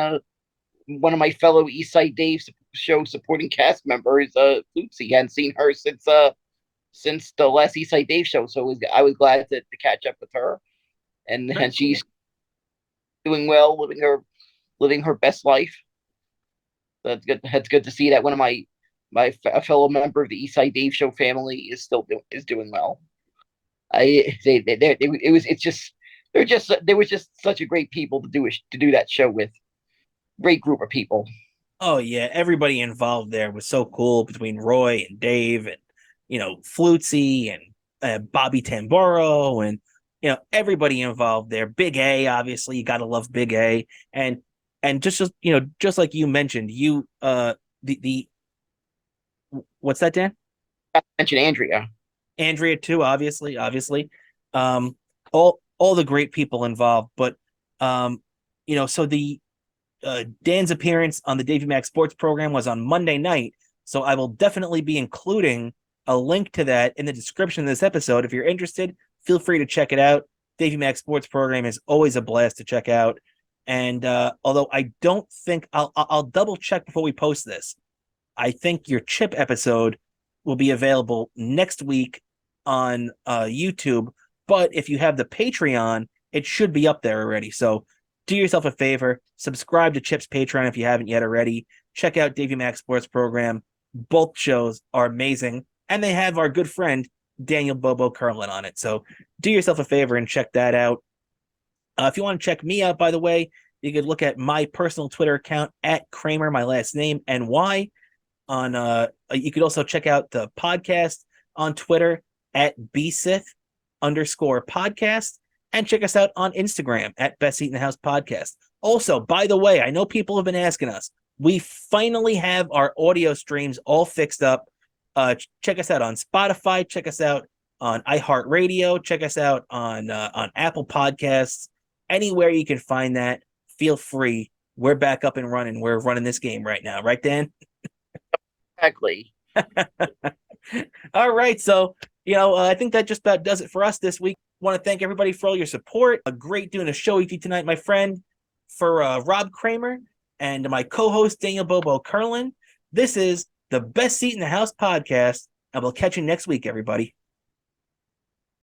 one of my fellow Eastside Dave show supporting cast members, Lucy. Hadn't seen her since the last Eastside Dave show, so I was glad to catch up with her, and she's doing well, living her best life. That's good. That's good to see that one of my a fellow member of the Eastside Dave show family is doing well. They were just such a great people to do that show with. Great group of people. Oh yeah, everybody involved there was so cool, between Roy and Dave and Flutzy and Bobby Tamboro, and everybody involved there. Big A, obviously, you gotta love Big A, and just like you mentioned, the what's that, Dan? I mentioned Andrea too, obviously. All the great people involved, but so the Dan's appearance on the Davey Max Sports program was on Monday night, so I will definitely be including a link to that in the description of this episode. If you're interested, feel free to check it out. Davey Max Sports program is always a blast to check out, and although I don't think I'll double check before we post this. I think your Chip episode will be available next week on YouTube, but if you have the Patreon, it should be up there already. So do yourself a favor, subscribe to Chip's Patreon if you haven't yet already. Check out Davey Max Sports program. Both shows are amazing, and they have our good friend Daniel Bobo Kurlan on it. So do yourself a favor and check that out. If you want to check me out, by the way, you could look at my personal Twitter account at Cramer, my last name, NY. You could also check out the podcast on Twitter at BSith_podcast, and check us out on Instagram at Best Seat in the House Podcast. Also, by the way, I know people have been asking us. We finally have our audio streams all fixed up. Check us out on Spotify. Check us out on iHeartRadio. Check us out on Apple Podcasts. Anywhere you can find that, feel free. We're back up and running. We're running this game right now, right, Dan? Exactly. All right, so I think that just about does it for us this week. Want to thank everybody for all your support. A great doing a show with you tonight, my friend. For Rob Cramer and my co-host Daniel Bobo Kurlan, this is the Best Seat in the House podcast, and we'll catch you next week, everybody.